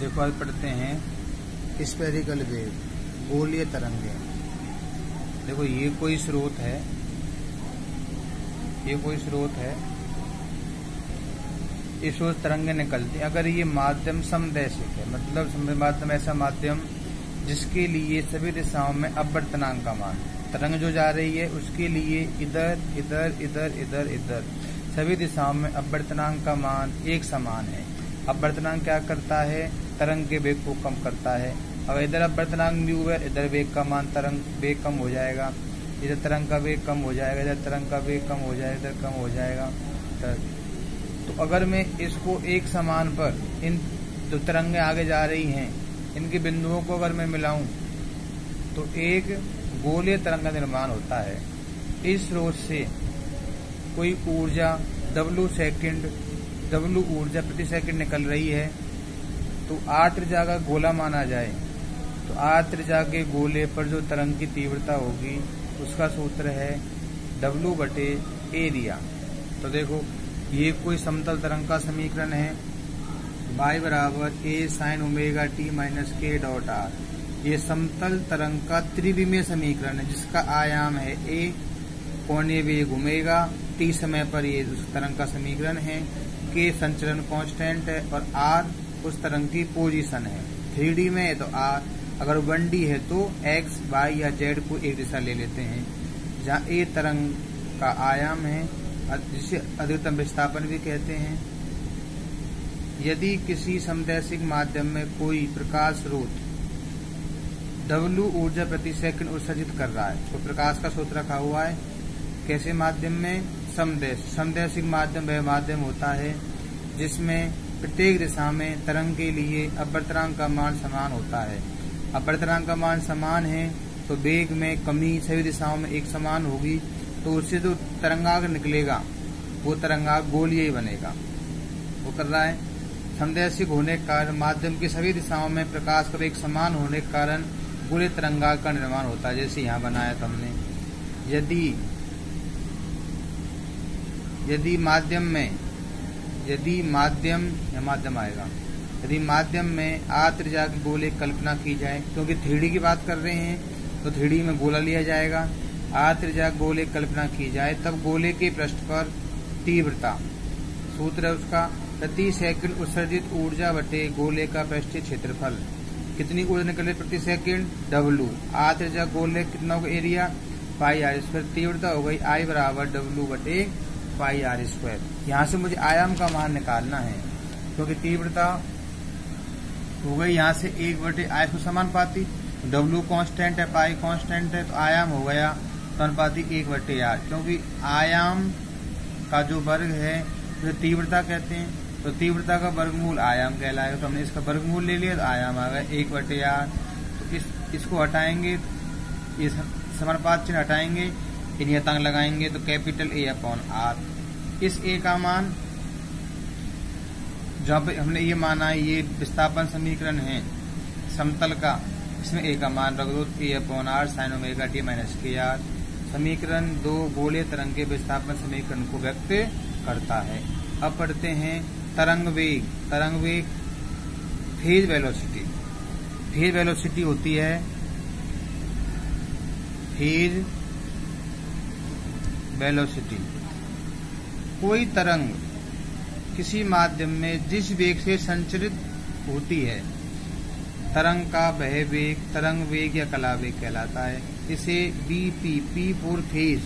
देखो आज पढ़ते हैं स्फेरिकल वेव, गोलीय तरंगें। देखो ये कोई स्रोत है, ये कोई स्रोत है, इस रोज तरंगें निकलती। अगर ये माध्यम समदैशिक है, मतलब माध्यम ऐसा माध्यम जिसके लिए सभी दिशाओं में अपवर्तनांक का मान, तरंग जो जा रही है उसके लिए इधर इधर इधर इधर इधर सभी दिशाओं में अपवर्तनांक का मान एक समान है। अपवर्तनांक क्या करता है? तरंग के वेग को कम करता है। अगर इधर अपवर्तनांक म्यू है, इधर वेग का मान तरंग वेग कम हो जाएगा, इधर तरंग का वेग कम हो जाएगा, इधर तरंग का वेग कम हो जाएगा, इधर कम हो जाएगा। तो अगर मैं इसको एक समान पर, इन जो तरंगें आगे जा रही हैं इनके बिंदुओं को अगर मैं मिलाऊं तो एक गोलीय तरंग का निर्माण होता है। इस स्रोत से कोई ऊर्जा W ऊर्जा प्रति सेकंड निकल रही है, तो r त्रिज्या का गोला माना जाए तो r त्रिज्या के गोले पर जो तरंग की तीव्रता होगी उसका सूत्र है W बटे एरिया। तो देखो ये कोई समतल तरंग का समीकरण है, y बराबर a sin omega t minus k dot r। ये समतल तरंग का त्रिविमीय समीकरण है जिसका आयाम है a, कोणीय वेग ओमेगा, t समय पर ये उस तरंग का समीकरण है, k संचलन कांस्टेंट है और r उस तरंग की पोजीशन है। 3D में है तो r, अगर 1D है तो x, y या z को एक दिशा ले लेते हैं, जहाँ a तरंग का आयाम है जिसे अधिकतम विस्थापन भी कहते हैं। यदि किसी समदैशिक माध्यम में कोई प्रकाश स्रोत W ऊर्जा प्रति सेकंड उत्सर्जित कर रहा है तो प्रकाश का स्रोत रखा हुआ है कैसे माध्यम में? समदैशिक माध्यम वह माध्यम होता है जिसमें प्रत्येक दिशा में तरंग के लिए अपवर्तनांक का मान समान होता है। अपवर्तनांक का मान समान है तो वेग में कमी सभी दिशाओं में एक समान होगी, तो उससे जो तरंगाग्र निकलेगा वो तरंगाग्र गोलीय ही बनेगा। वो कर रहा है समदैशिक होने के कारण माध्यम की सभी दिशाओं में प्रकाश का वेग समान होने के कारण गोलीय तरंगाग्र का निर्माण होता है, जैसे यहाँ बनाया था हमने। यदि माध्यम में r त्रिज्या के गोले की कल्पना की जाए, क्योंकि 3D की बात कर रहे हैं तो 3D में गोला लिया जाएगा। r त्रिज्या गोले की कल्पना की जाए तब गोले के पृष्ठ पर तीव्रता, सूत्र है उसका प्रति सेकंड उत्सर्जित ऊर्जा बटे गोले का पृष्ठीय क्षेत्रफल। कितनी ऊर्जा निकले प्रति सेकंड? W। r त्रिज्या गोले कितना होगा? Area pi r square. तीव्रता हो गई I बराबर W बटे पाई r स्क्वायर। यहाँ से मुझे आयाम का मान निकालना है, क्योंकि तीव्रता हो गई यहाँ से 1 बटे I को समानुपाती, W कांस्टेंट है, पाई कांस्टेंट है, तो आयाम हो गया समानुपाती 1 बटे r। क्योंकि आयाम का जो वर्ग है उसे तीव्रता कहते हैं, तो तीव्रता का वर्गमूल आयाम कहलाएगा। तो हमने इसका वर्गमूल ले लिया तो आयाम आ गया 1 बटे r। तो इसको हटाएंगे, इस समानुपात चिन्ह हटाएंगे, इन नियतांक लगाएंगे तो कैपिटल A अपॉन r। इस A का मान जहाँ पे हमने ये माना है ये विस्थापन समीकरण है समतल का, इसमें A का मान रख दो, A upon r sign omega t minus के r। समीकरण 2 गोलीय तरंग के विस्थापन समीकरण को व्यक्त करता है। अब पढ़ते हैं तरंग वेग फेज वेलोसिटी। फेज वेलोसिटी होती है फेज वेलोसिटी। कोई तरंग किसी माध्यम में जिस वेग से संचरित होती है, तरंग का वह वेग तरंग वेग या कला वेग कहलाता है। इसे BP, P फॉर फेज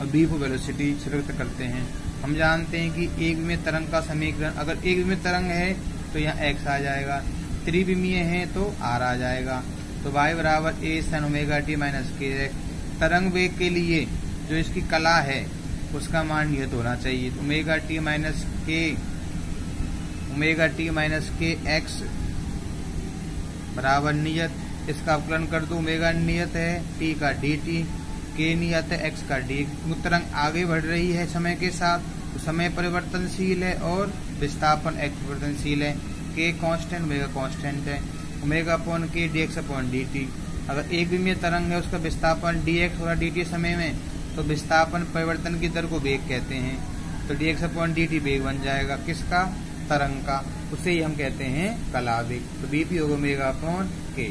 और B फॉर वेलोसिटी से व्यक्त करते हैं। हम जानते हैं कि एक विमीय तरंग का समीकरण, अगर एक विमीय तरंग है तो यहाँ x आ जाएगा, त्रिविमीय है तो r आ जाएगा। तो y बराबर a sin omega t minus के। तरंग वेग के लिए जो इसकी कला है उसका मान नियत होना चाहिए। तो ओमेगा टी माइनस के x बराबर नियत, इसका अवकलन कर दो। ओमेगा नियत है, t का dt, k नियत है, x का d। तरंग आगे बढ़ रही है समय के साथ तो समय परिवर्तनशील है और विस्थापन x परिवर्तनशील है। k कांस्टेंट, ओमेगा कांस्टेंट है। Omega upon k dx upon dt। अगर एक विमीय तरंग है उसका विस्थापन dx होगा dt समय में, तो विस्थापन परिवर्तन की दर को वेग कहते हैं। तो dx अपॉन dt वेग बन जाएगा किसका? तरंग का, उसे ही हम कहते हैं कलावेग। तो बीपी होगा ओमेगा अपॉन के।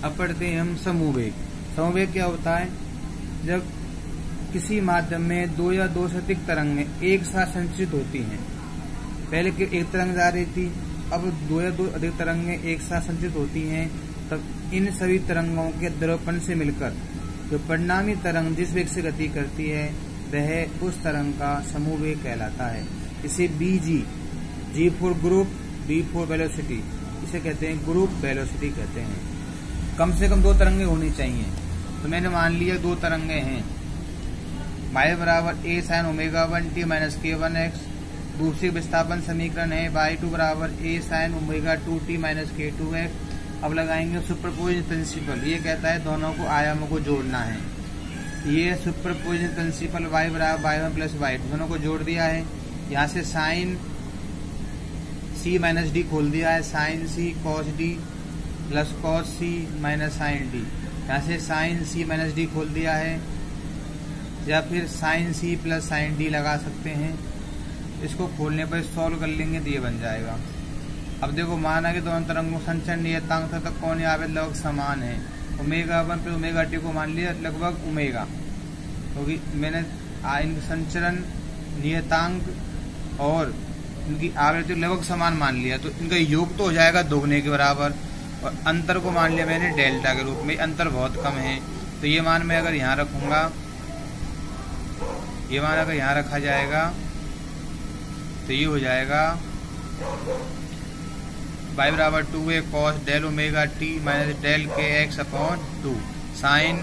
अब पढ़ते हैं हम समूह वेग। समूह क्या होता है? जब किसी माध्यम में दो या दो से अधिक तरंगें एक साथ संचित होती हैं। पहले एक तरंग जा रही थी, अब दो या दो अधिक तरंगें एक साथ संचित होती हैं, तब इन सभी तरंगों के द्रव्यपन से मिलकर जो परिणामी तरंग जिस वेग से गति करती है वह उस तरंग का समूह वेग कहलाता है। इसे BG, G for group, B for velocity, इसे कहते हैं ग्रुप वेलोसिटी कहते हैं। कम से कम दो तरंगें होनी चाहिए। तो मैंने मान लिया दो तरंगें हैं, y बराबर a sin omega 1t minus k1x। दूसरी विस्थापन समीकरण है y2 बराबर a sin omega 2t minus k2x। अब लगाएंगे सुपरपोजिशन प्रिंसिपल। ये कहता है दोनों को आयामों को जोड़ना है। ये सुपरपोजिशन प्रिंसिपल y बराबर y1 प्लस y2 दोनों को जोड़ दिया है। यहाँ से साइन c माइनस डी खोल दिया है, sine c cos d plus cos c minus sine d। यहाँ से साइन c माइनस डी खोल दिया है, या फिर sine c plus sine d लगा सकते हैं। इसको खोलने पर सॉल्व कर लेंगे तो ये बन जाएगा। अब देखो माना कि दोनों तरंगों संचरण नियतांक तक कोणीय आवेग लगभग समान है। ओमेगा 1 प्लस ओमेगा t को मान लिया लगभग ओमेगा, क्योंकि मैंने इनके संचरण नियतांक और इनकी आवृत्ति लगभग समान मान लिया, तो इनका योग तो हो जाएगा दोगुने के बराबर। और अंतर को मान लिया मैंने डेल्टा के रूप में, अंतर बहुत कम है। तो ये मान मैं अगर यहाँ रखूंगा, ये मान अगर यहाँ रखा जाएगा तो ये हो जाएगा y बराबर 2a cos del omega t minus del के x upon 2 sine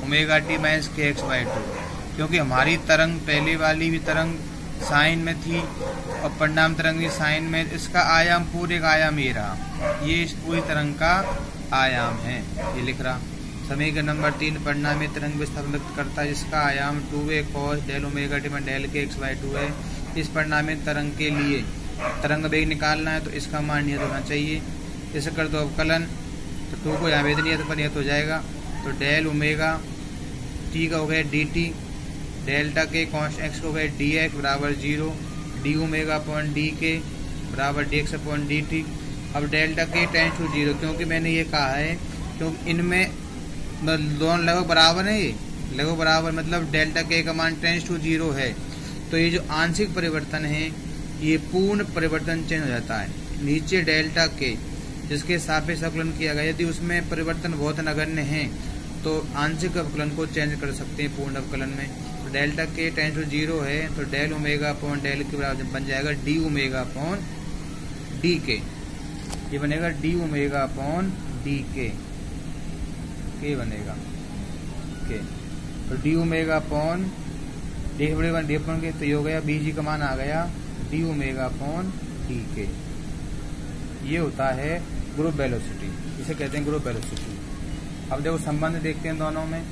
omega t minus k x by 2। क्योंकि हमारी तरंग पहले वाली भी तरंग साइन में थी और परिणाम तरंग भी साइन में, इसका आयाम पूरे का आयाम ये रहा, ये इस पूरी तरंग का आयाम है। ये लिख रहा समीकरण नंबर 3 परिणामी तरंग विस्थापन व्यक्त करता है जिसका आयाम 2a cos del omega t में डेल के एक्स बाई 2 है। इस परिणामी तरंग के लिए तरंग वेग निकालना है तो इसका मान नियत होना चाहिए। जैसे कर दो अवकलन, तो 2 को यहाँ वेद नियत पर नियत हो जाएगा। तो डेल ओमेगा टी का हो गया dt, डेल्टा के कॉन्स्ट एक्स को हो गया dx बराबर 0, डी ओमेगा अपॉन डी के बराबर dx अपॉन dt। अब डेल्टा के टेंस टू 0, क्योंकि मैंने ये कहा है क्योंकि इनमें दोनों लगभग बराबर है, ये लगभग बराबर मतलब डेल्टा के का मान टेंस टू 0 है। तो ये जो आंशिक परिवर्तन है ये पूर्ण परिवर्तन चेंज हो जाता है। नीचे डेल्टा के जिसके सापेक्ष अवकलन किया गया, यदि उसमें परिवर्तन बहुत नगण्य है तो आंशिक अवकलन को चेंज कर सकते हैं पूर्ण अवकलन में। तो डेल्टा के टेंस टू 0 है तो डेल ओमेगा अपॉन डेल के बराबर बन जाएगा डी ओमेगा अपॉन डी के। ये बनेगा डी ओमेगा अपॉन डी के बनेगा के। तो डी ओमेगा अपॉन डी बड़ेगा डी अपॉन के, तो ये हो गया बीजी का मान आ गया डी ओमेगा अपॉन डी के। ये होता है ग्रुप वेलोसिटी, इसे कहते हैं ग्रुप वेलोसिटी। अब देखो संबंध देखते हैं दोनों में,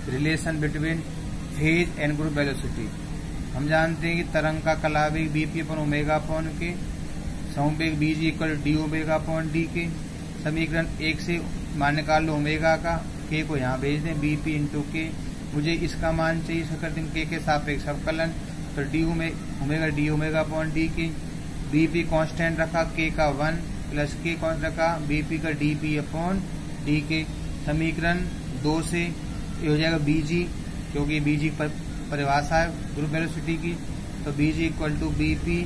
relation between phase and group velocity. हम जानते हैं कि तरंग का कलावेग vp upon omega upon k, समवेग बीजी equal d omega upon d k. समीकरण 1 से मान निकाल लो ओमेगा का, के को यहाँ भेज दें बीपी इंटू के। मुझे इसका मान चाहिए, इसका कर दें के सापेक्ष अवकलन, तो d omega D omega upon d के। बीपी कांस्टेंट रखा, के का 1 प्लस के कांस्टेंट रखा, बीपी का डीपी अपॉन डी के। समीकरण 2 से ये हो जाएगा बीजी, क्योंकि बीजी परिभाषा है ग्रुप वेलोसिटी की, तो बीजी equal to vp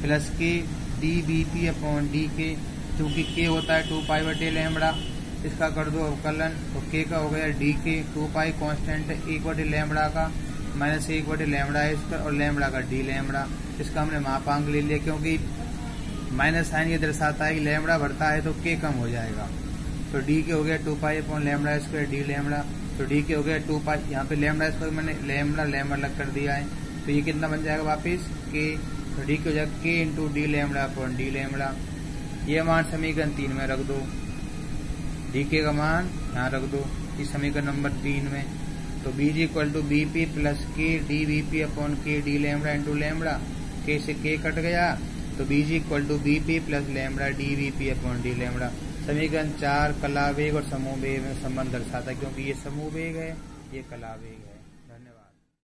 plus k d vp upon d के। क्योंकि के होता है 2 पाई बटे लैम्बडा, इसका कर दो अवकलन, तो के का हो गया डी के 2 पाई कांस्टेंट 1 बटे लैम्बडा का माइनस 1 बटे लैम्बडा है इसका, और लैम्बडा का डी लैम्बडा। इसका हमने मापांक ले लिया क्योंकि माइनस साइन ये दर्शाता है कि लैम्बडा बढ़ता है तो के कम हो जाएगा। तो डी के हो गया 2 pi upon lambda square D lambda, तो डी के हो गया 2 पाई, यहाँ पे लैम्बडा स्क्वायर मैंने लैम्बडा अलग कर दिया है, तो ये कितना बन जाएगा वापिस के। तो डी के हो जाएगा के into D lambda upon d lambda. ये मान समीकरण 3 में रख दो, डी के का मान यहाँ रख दो इस समीकरण नंबर 3 में। तो बीजी equal to vp plus k d vp upon k d lambda into lambda, k से के कट गया, तो बीजी equal to vp plus lambda d vp upon d lambda. समीकरण 4 कला वेग और समूह वेग में संबंध दर्शाता है, क्योंकि ये समूह वेग है, ये कला वेग है।